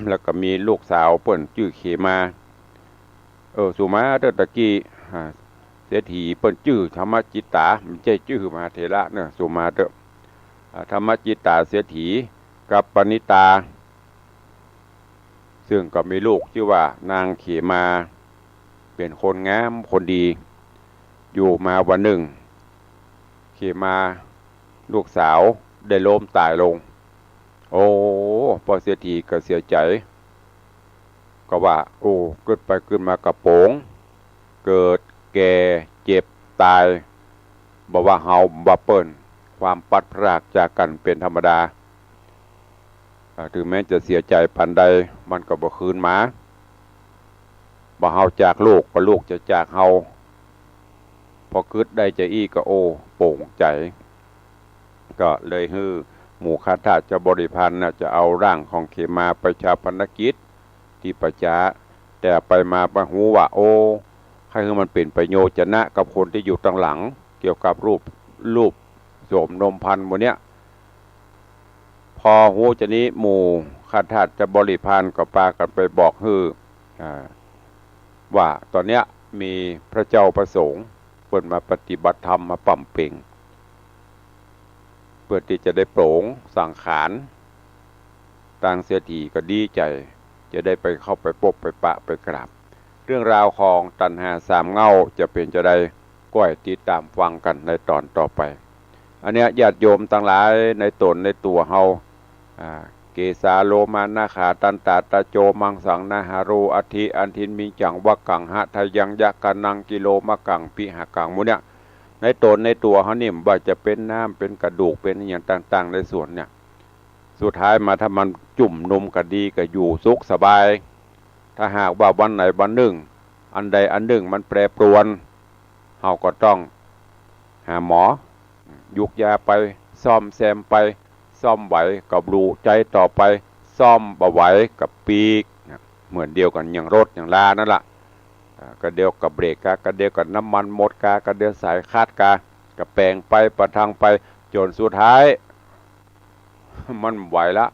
Speaker 1: แล้วก็มีลูกสาวเปิ้นชื่อเขมาสุมาเด้อตะกี้เสียถีเปิ้นชื่อธรรมจิตตาไม่ใช่ชื่อมหาเถระเนาะสุมาเด้อธรรมจิตตาเสียถีกับปณิตาซึ่งก็มีลูกชื่อว่านางเขมาเป็นคนงามคนดีอยู่มาวันหนึ่งเขมาลูกสาวได้ล้มตายลงโอ้พอเสียทีก็เสียใจก็ว่าโอ้เกิดไปเกิดมากระโปงเกิดแก่เจ็บตายบอกว่าเฮาบ่เปิ้นความปัดพรากจากกันเป็นธรรมดาถึงแม้จะเสียใจปานใดมันก็บ่คืนมาบ่เฮาจากลูกก็ลูกจะจากเฮาพอคิดได้จะอี้ก็โอ้โปร่งใจก็เลยฮื้อหมู่คาถาจะบริพันธ์จะเอาร่างของเขมาไปชาปนกิจที่ประจาแต่ไปมาปะหูว่าโอ้ให้คือมันเป็นประโยชน์จะนะกับคนที่อยู่ตั้งหลังเกี่ยวกับรูปโสมนมพันธ์หมดเนี้ยพอหูจะนี้หมู่คาถาจะบริพันธ์ก็ปากันไปบอกฮื้อว่าตอนเนี้ยมีพระเจ้าประสงค์เปิดมาปฏิบัติธรรมมาปั่มเป่งเพื่อที่จะได้โปร่งสังขารต่างเสียทีก็ดีใจจะได้ไปเข้าไปพบไปปะไปกราบเรื่องราวของตัณหาสามเงาจะเป็นจะได้ก้อยติดตามฟังกันในตอนต่อไปอันเนี้ยญาติโยมทั้งหลายในตนในตัวเฮาเกสาโลมานาขาตันตาตะโจมังสังนาหารูอธิอันทินมีจังวะกังหะทยังยะกันังกิโลมะกังปิหะกังมุเนี่ยในตนในตัวเขานี่ว่าจะเป็นน้ำเป็นกระดูกเป็นอย่างต่างๆในส่วนเนี่ยสุดท้ายมาถ้ามันจุ่มนมก็ดีก็อยู่สุขสบายถ้าหากว่าวันไหนวันหนึ่งอันใดอันหนึ่งมันแปรปรวนเราก็ต้องหาหมอยุกยาไปซ่อมแซมไปซ่อมไหวกับรูใจต่อไปซ่อมบ่ไหวกับปีกเหมือนเดียวกันอย่างรถอย่างลานั่นแหละกระเดียวกับเบรกกระเดียวกับน้ำมันหมดกระเดียวสายคาดกระแปลงไปประทังไปจนสุดท้ายมันไหวละ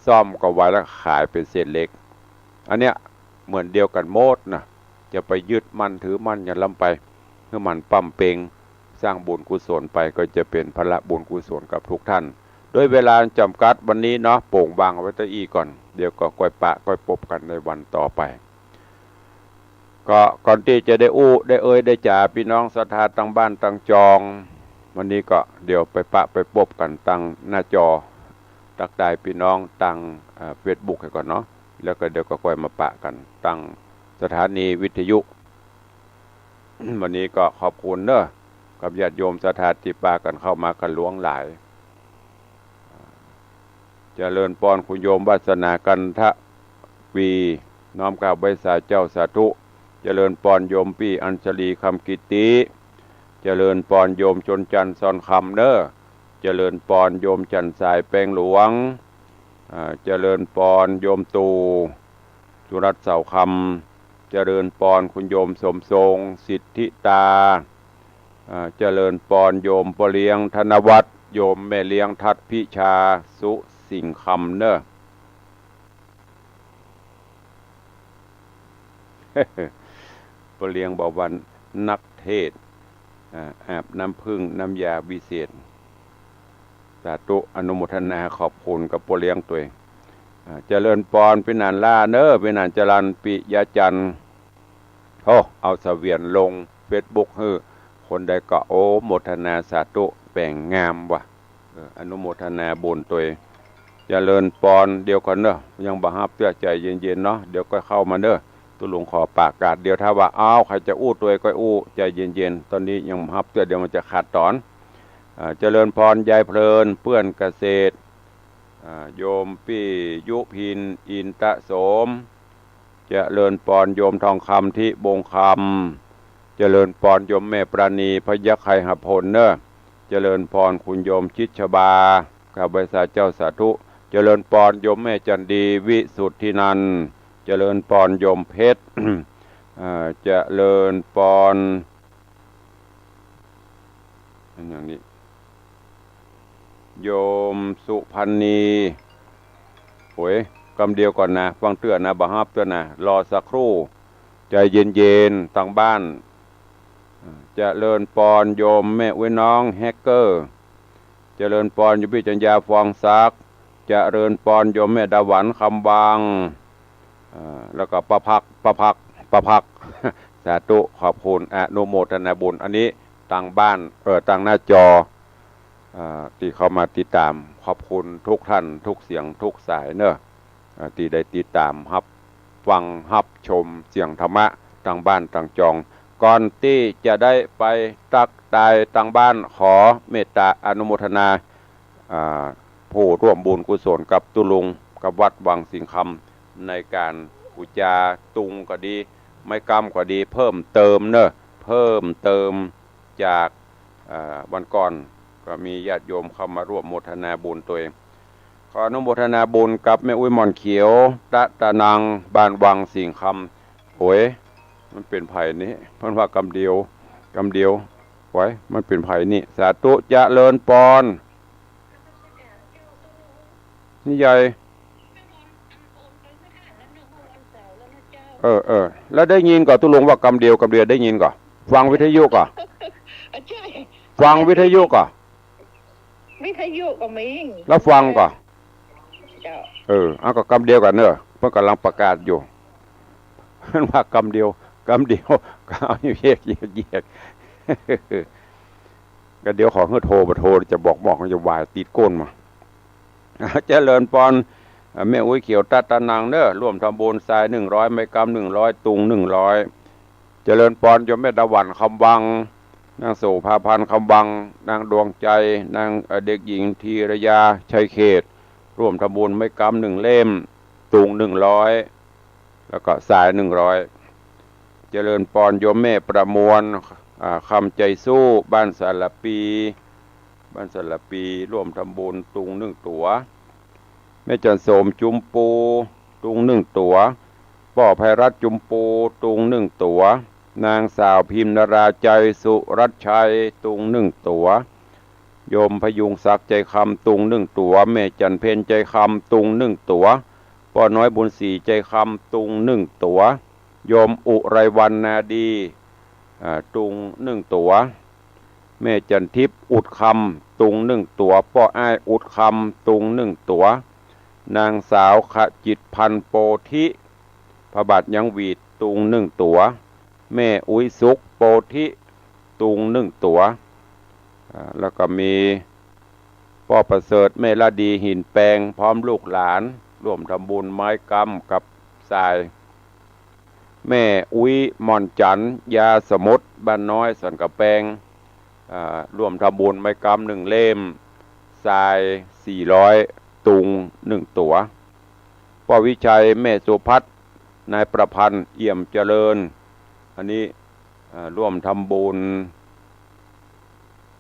Speaker 1: ซ่อมก็ไหวแล้วขายเป็นเศษเล็กอันเนี้ยเหมือนเดียวกันโมดนะจะไปยึดมันถือมันอย่าล้ำไปเพื่อมันปั๊มเปงสร้างบุญกุศลไปก็จะเป็นพละบุญกุศลกับทุกท่านโดยเวลาจำกัดวันนี้เนาะโป่งบางเอาไว้ตะอี้ก่อนเดี๋ยวก็ก้อยปะก้อยพบกันในวันต่อไปก็ก่อนที่จะได้ได้ได้จ่าพี่น้องศรัทธาตั้งบ้านตั้งจองวันนี้ก็เดี๋ยวไปปะไปพบกันตั้งหน้าจอตักได้พี่น้องตั้งเฟซบุ๊กให้ก่อนเนาะแล้วก็เดี๋ยวก็ค่อยมาปะกันตั้งสถานีวิทยุ วันนี้ก็ขอบคุณเนอะกับญาติโยมศรัทธาที่ปากันเข้ามากันหลวงหลายเจริญพรคุณโยมวาสนากันทะวีน้อมกราบไหว้สาเจ้าสาธุเจริญพรโยมพี่อัญชลีคำกิติเจริญพรโยมชนจันทร์ซอนคำเนอะเจริญพรโยมจันทร์สายแปลงหลวงเจริญพรโยมตูสุรัตน์เสาคำเจริญพรคุณโยมสมทรงสิทธิตาเจริญพรโยมพ่อเลี้ยงธนวัฒน์โยมแม่เลี้ยงทัดพิชาสุสิ่งคำเนอะ พ่อเลี้ยงบอกวันนักเทศอาบน้ำพึ่งน้ำยาวิเศษ สาธุอนุโมทนาขอบคุณกับโปรเลี้ยงตัวเองเจริญปอนเป็นนานล่าเนอเป็นนานจรันปิยจันทร์เอาเสวียนลงเฟซบุ๊กคนใดก็โอ้โมทนาสาธุแป่งงามว่ะอนุโมทนาบุญตัวเองเจริญปอนเดียวกันเนอะยังบ่ฮับเตื้อใจเย็นๆเนาะเดี๋ยวก็เข้ามาเนอะตุลุงขอปากกาดเดียวถ้าว่าใครจะอู้ตัวก็อู้ใจเย็นๆตอนนี้ยังฮับเตื้อเดี๋ยวมันจะขาดตอนเจริญพรยายเพลินเพื่อนเกษตรโยมปี้ยุพินอินตะโสมเจริญปรโยมทองคำที่บงคำเจริญปรโยมแม่ปราณีพยัคฆ์ไคหพลเนอะเจริญพรคุณโยมชิดชบาข้าพเจ้าเจ้าสาธุเจริญปรโยมแม่จันดีวิสุทธินันท์เจริญปรโยมเพชร เจริญปรอย่างนี้โยมสุพันนีโอ้ยคำเดียวก่อนนะฟังเตือนนะบ่ฮับเตือนนะรอสักครู่ใจเย็นๆทางบ้านเจริญปรโยมแม่อุ้ยน้องแฮกเกอร์เจริญปรโยมพี่จัญญาฟองซักเจริญปรโยมแม่ดาหวันคำบางแล้วก็ประพัก สาธุขอบคุณอนุโมทนาบุญอันนี้ต่างบ้านต่างหน้าจอที่เข้ามาติดตามขอบคุณทุกท่านทุกเสียงทุกสายเนอะที่ได้ติดตามฟังชมเสียงธรรมะต่างบ้านต่างจองก่อนที่จะได้ไปตักตายต่างบ้านขอเมตตาอนุโมทนาผู้ร่วมบุญกุศลกับตุลุงกับวัดวังสิงคำในการอุจาตุงก็ดีไม่กรรมก็ดีเพิ่มเติมเนอะเพิ่มเติมจากวันก่อนก็มีญาติโยมเข้ามาร่วมโมทนาบุญตัวเองขออนุโมทนาบุญกับแม่อุ้ยหม่อนเขียวตะนังบ้านวังสิงคำโอ้ยมันเป็นไผ่นี้เพิ่นว่ากำเดียวไว้มันเป็นไผ่นี่สาธุเจริญปอนนี่ใหญ่แล้วได้ยินก่อนตุลงว่ากำเดียวได้ยินก่อนฟังวิทยุก่อนฟังวิทยุก่อน
Speaker 2: วิทยุก็มี
Speaker 1: แล้วฟังก่อนเอาก็กำเดียวกันเนอะเพื่อกำลังประกาศอยู่เพื่อนว่ากำเดียวก็เอาอยู่แยกก็เดี๋ยวขอโทรจะบอกจะวายติดก้นมาเจริญปอนแม่อุ้ยเขียวตะนางเนอะร่วมทำบุญทราย100ไม้กำ100ตุง100เจริญปอนโยมแม่ดาหวันคำวังนางโสภาพันธ์คำบังนางดวงใจนางเด็กหญิงธีรยาชัยเขตร่วมทำบุญไม่กำ1เล่มตุง100แล้วก็สาย100เจริญปรโยมแม่ประมวลคำใจสู้บ้านสารปีร่วมทำบุญตุง1ตัวแม่จันโสมจุมปูตุง1ตัวป่อไพรัตน์จุมปูตุง1ตัวนางสาวพิมนาราใจสุรัชชัยตุง1ตัวโยมพยุงศักดิ์ใจคำตุง1ตัวแม่จันเพนใจคำตุง1ตัวป้อน้อยบุญศรีใจคำตุง1ตัวโยมอุไรวันนาดีตุง1ตัวแม่จันทิพย์อุดคำตุง1ตัวป้ออ้ายอุดคำตุง1ตัวนางสาวขจิตพันโพธิพระบาทยังหวีดตุง1ตัวแม่อุ้ยสุกโพธิตุง1ตัวแล้วก็มีพ่อประเสริฐแม่ละดีหินแปลงพร้อมลูกหลานร่วมทำบุญไม้กำกับทรายแม่อุ้ยม่อนจันยาสมุทรบ้านน้อยสันกะแปงร่วมทำบุญไม้กำ1เล่มทราย400ตุง1ตัวพ่อวิชัยแม่สุพัฒน์นายประพันธ์เอี่ยมเจริญอันนี้ร่วมทำบุญ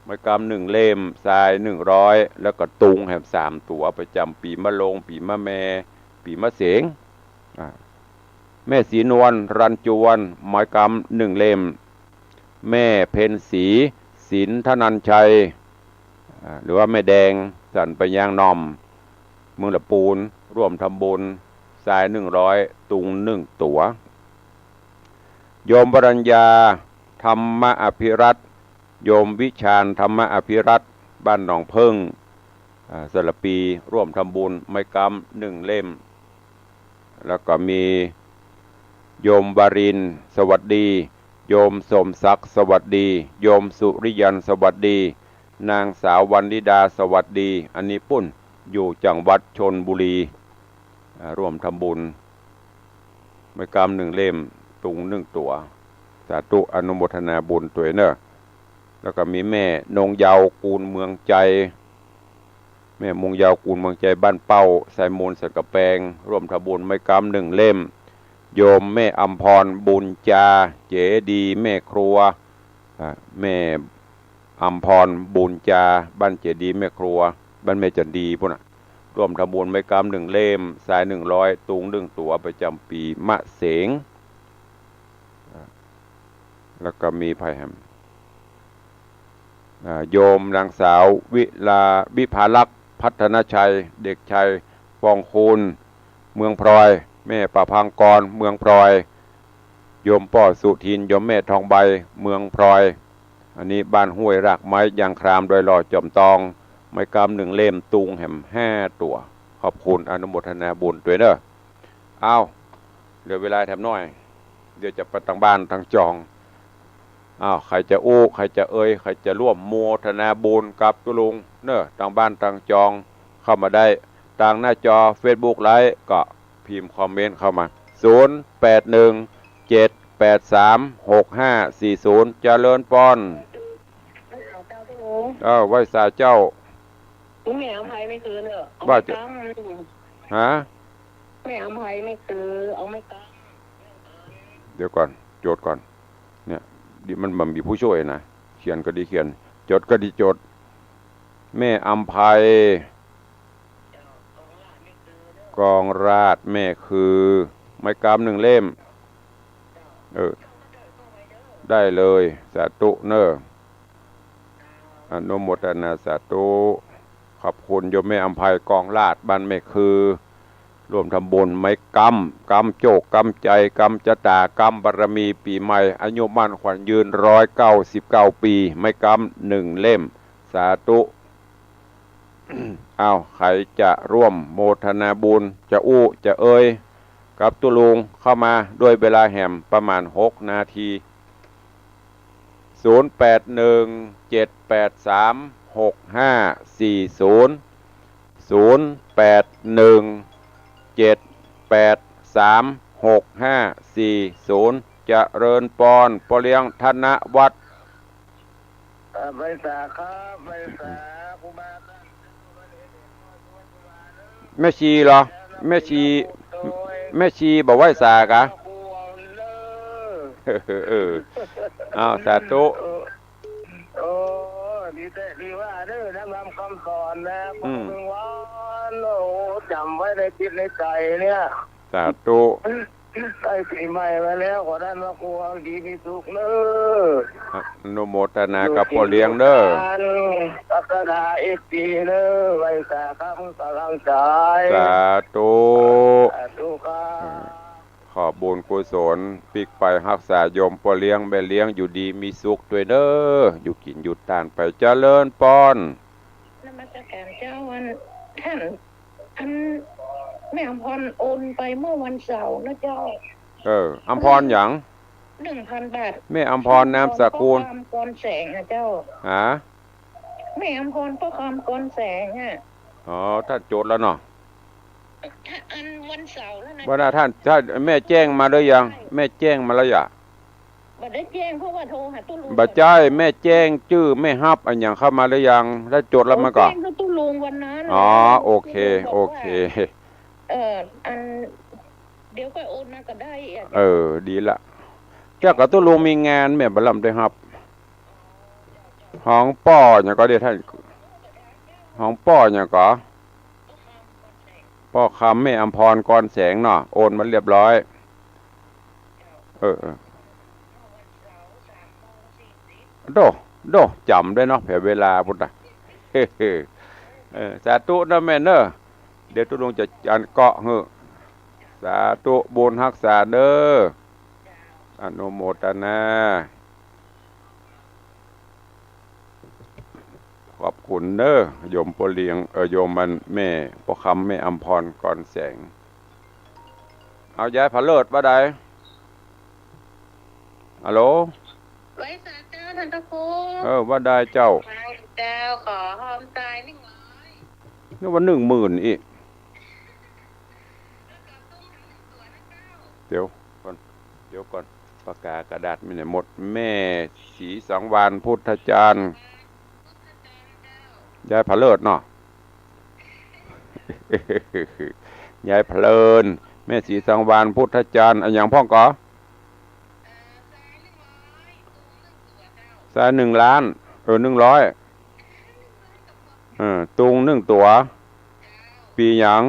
Speaker 1: ไม้กำ1เล่มทราย100แล้วก็ตุงแหม3ตัวประจำปีมะโรงปีมะแม่ปีมะเสงแม่ศรีนวลรันจวนไม้กำ1เล่มแม่เพ็ญศรีศิลธนัญชัยหรือว่าแม่แดงสันไปยางนอมเมืองละปูนร่วมทำบุญทราย100ตุง1ตัวโยมปรัญญาธรรมอภิรัตน์โยมวิชาญธรรมอภิรัตน์บ้านหนองเพิ่ง สารปีร่วมทำบุญไม้กำ1 เล่มแล้วก็มีโยมบารินสวัสดีโยมสมศักดิ์สวัสดีโยมสุริยันสวัสดีนางสาววรรณิดาสวัสดีอันนี้ปุ้นอยู่จังหวัดชลบุรีร่วมทำบุญไม้กำ1 เล่มตุง1 ตัวสาธุอนุโมทนาบุญตัวเนอะแล้วก็มีแม่นงเยาวกูลเมืองใจแม่มงยาวกูลเมืองใจบ้านเป้าไซมูลสักกะแปงร่วมทำบุญไม้กำ1 เล่มโยมแม่อัมพรบุญจาเจดีแม่ครัวแม่อัมพรบุญจาบ้านเจดีแม่ครัวบ้านแม่จันดีพวกน่ะร่วมทำบุญไม้กำ1 เล่มสาย100ตุง1 ตัวประจำปีมะเสงแล้วก็มีไผ่แฮมโยมนางสาววิภาลักษ์พัฒนชัยเด็กชายปองคูณเมืองพลอยแม่ประพังกรเมืองพลอยโยมป่อสุทินโยมแม่ทองใบเมืองพลอยอันนี้บ้านห้วยรากไม้ยางครามโดยหล่อจอมตองไม้กำ1 เล่มตุงแหม5 ตัวขอบคุณอนุโมทนาบุญด้วยเด้อเอาเหลือเวลาแถมน้อยเดี๋ยวจะไปทางบ้านทางจองใครจะอู้ใครจะใครจะร่วมโมทนาบุญกับตุลุงเนอะทางบ้านทางจองเข้ามาได้ทางหน้าจอ Facebook ไลฟ์ก็พิมพ์คอมเมนต์เข้ามา0817836540เจริญปอนไหว้สาเจ้า
Speaker 2: แม่อภัยไม่คืนเหรอ
Speaker 1: ว่าจะฮะ
Speaker 2: แม่อภัยไม่คืนเอาไม่ก
Speaker 1: เดี๋ยวก่อนโจทย์ก่อนเนี่ยมันมีผู้ช่วยนะเขียนก็ดีเขียนจดก็ดีจดแม่อภัยกองราชแม่คือไม้กำ1 เล่มได้เลยสาธุเนออนุโมทนาสาธุขอบคุณโยมแม่อภัยกองราชบ้านแม่คือร่วมทำบุญไม้กำโจกกำใจกำจตากำบารมีปีใหม่อายุมั่นขวัญยืน199 ปีไม้กำ1 เล่มสาธุ ใครจะร่วมโมทนาบุญจะอู้จะกับตุลุงเข้ามาด้วยเวลาแหมประมาณ6 นาที0817836540เจริญปอนปเลี้ยงธนวัฒน์
Speaker 2: ใบสาครับใบสาคุมา
Speaker 1: แม่ชีเหรอแม่ชีบอกไหว้สากะสาธุ
Speaker 2: ดีแต่ดีว่าเด้อนักนำคำสอนนะผมถึงว่าจำไว้ในจิตในใจเนี่ย
Speaker 1: สาธุ
Speaker 2: ได้ปีใหม่มาแล้วขอท่านว่าครูดีมีสุขเด้อ
Speaker 1: อนุโมทนากับพ่อเลี้ยงเด้อ
Speaker 2: ตักดาอีกทีเด้อไว้สาคำกำลังใจ
Speaker 1: สาธุ
Speaker 2: สาธุครับ
Speaker 1: ขอบุญกุศลปิกไปรักษาโยมพ่อเลี้ยงแม่เลี้ยงอยู่ดีมีสุขด้วยเด้ออยู่กินอยู่ทานไปเจริญปอน
Speaker 2: นมัสการเจ้าวันท่านแม่อภรโอนไปเมื่อวันเสาร์นะเจ้า
Speaker 1: อภรหยัง
Speaker 2: 1,000 บาท
Speaker 1: แม่อภรนามสกุล
Speaker 2: กรแสงนะเจ้าแม่อภรพ่อคำกรแสง
Speaker 1: ท่านโจทย์แล้วเนาะ
Speaker 2: อันวันเสาร์แล้วนะ
Speaker 1: ว่าท่านแม่แจ้งมาหรือยังแม่แจ้งมาแล้วยัง
Speaker 2: บัดได้แจ้งเพราะว่าโทรหาตู้ลุง
Speaker 1: บัดใจแม่แจ้งชื่อแม่ฮับอันอย่างเข้ามาหรือยังได้จดแล้วมาก่อน
Speaker 2: แจ้งตู้ลุงวันนั้น
Speaker 1: โอเค
Speaker 2: อันเดี๋ยวก็โอนมาก็ได้
Speaker 1: ดีละเจ้ากับตู้ลุงมีงานแม่บลำได้ครับห้องป้ออย่างก็เดี๋ยวท่านห้องป้ออย่างก็ป้อคำแม่อภรกรแสงเนาะโอนมันเรียบร้อยโดจำได้เนาะแผ่เวลาพุทธะสาธุนะแม่เนอะเดี๋ยวตุลุงจะอันเกาะสาธุบุญรักษาเด้ออนุโมทนาขอบคุณ คุณเด้อโยมปอเลียงโยมมันแม่ปอคำแม่อำพรก่อนแสงเอายายผาเลิศว่าใดฮัลโหล
Speaker 2: ไว้สาเจ้าท่านพระครู
Speaker 1: ว่าได้เจ้า
Speaker 2: เจ้าขอหอมตาย100
Speaker 1: นี่ว่า10,000อีกเดี๋ยวก่อนปากกากระดาษมีไหนหมดแม่ศรีสังวาลพุทธจารย์ยายผาเลิศเนาะ ยายเพลินแม่ศรีสังวาลพุทธจารย์อันอย่างพ่องก็สาย1 ล้าน100ตุง1 ตัวปีหยัง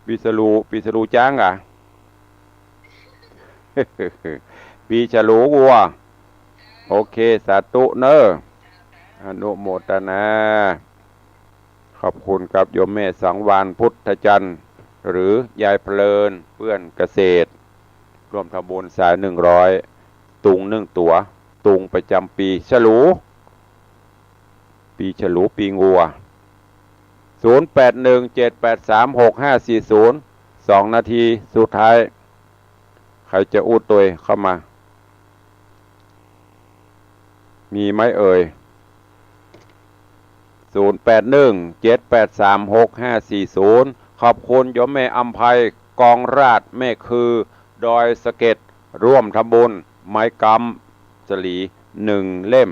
Speaker 1: ปีฉลูจ้างอ่ะ ปีฉลูวัวโอเคสาธุเนออนุโมทนาขอบคุณกับโยมแม่สังวาลพุทธจันทร์หรือยายเพลินเพื่อนเกษตรร่วมทำบุญสาย100ตุง1 ตัวตุงประจำปีฉลูปีฉลูปีงัว0817836540 2 นาทีสุดท้ายใครจะอุดตัวเข้ามามีไหมเอ่ย0817836540ขอบคุณโยมแม่อำไพกองราชแม่คือดอยสะเก็ดร่วมทำบุญไม้กำสลี1 เล่ม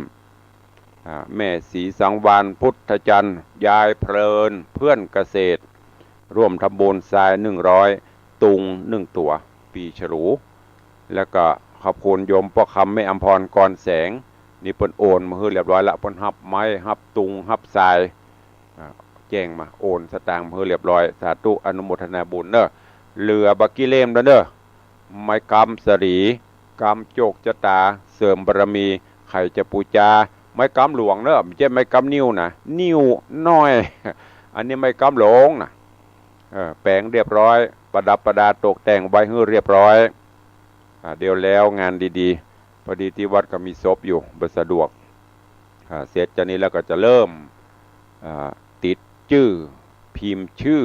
Speaker 1: แม่ศรีสังวาลพุทธจันทร์ยายเพลินเพื่อนเกษตรร่วมทำบุญทราย100ตุง1 ตัวปีฉลูแล้วก็ขอบคุณโยมพ่อคำแม่อำพรก่อนแสงนี่เปิ้นโอนมาให้เรียบร้อยละเปิ้นฮับไม้ฮับตุงฮับทรายแจ้งมาโอนสตางค์มาให้เรียบร้อยสาธุอนุโมทนาบุญเด้อเรือบักกี้เล่มเด้อไม้กำสรีกำโจกจตาเสริมบารมีใครจะปูจาไม้กำหลวงเด้อไม่ใช่ไม้กำนิ้วนะนิ้วน้อยอันนี้ไม้กำหลงนะแปลงเรียบร้อยประดับประดาตกแต่งไว้ให้เรียบร้อยเดี๋ยวแล้วงานดีๆพอดีที่วัดก็มีศพอยู่บ่สะดวกเสร็จจากนี้แล้วก็จะเริ่มติดชื่อพิมพ์ชื่อ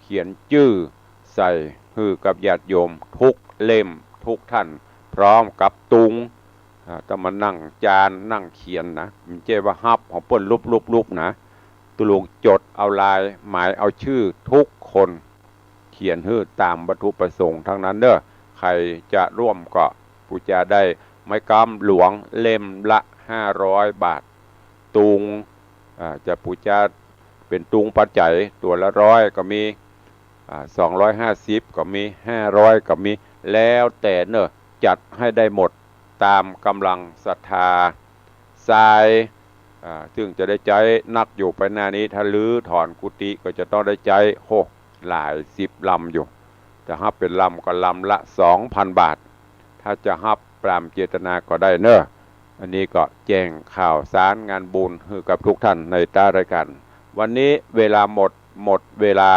Speaker 1: เขียนชื่อใส่ฮือกับญาติโยมทุกเล่มทุกท่านพร้อมกับตุงต้องมานั่งจานนั่งเขียนนะมันเจ้ว่าฮับของเปิ้นลุบนะตุลุงจดเอาลายหมายเอาชื่อทุกคนเขียนฮือตามวัตถุประสงค์ทั้งนั้นเด้อใครจะร่วมก็ปูจาได้ไม้กำหลวงเล่มละ500 บาทตุงจะปูจาเป็นตุงปัจจัยตัวละ100ก็มี250ก็มี500ก็มีแล้วแต่เนอะจัดให้ได้หมดตามกำลังศรัทธาทรายซึ่งจะได้ใจนักอยู่ไปหน้านี้ถ้าลื้อถอนกุฏิก็จะต้องได้ใจหลาย10 ลำอยู่จะฮับเป็นลำก็ลำละ 2,000 บาทถ้าจะฮับปรามเจตนาก็ได้เนอะอันนี้ก็แจ้งข่าวสารงานบุญให้กับทุกท่านในใต้รายการวันนี้เวลาหมดเวลา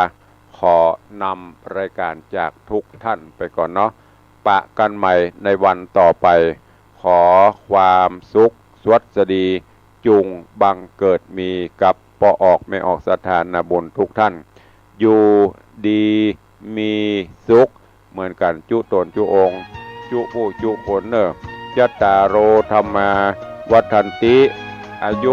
Speaker 1: ขอนำรายการจากทุกท่านไปก่อนเนาะปะกันใหม่ในวันต่อไปขอความสุขสวัสดีจุงบังเกิดมีกับปออกไม่ออกสถานบุญทุกท่านอยู่ดีมีสุขเหมือนกันจุตนจุองค์จุผู้จุคนเนอจัตตาโรธรรมาวัฏันติอายุ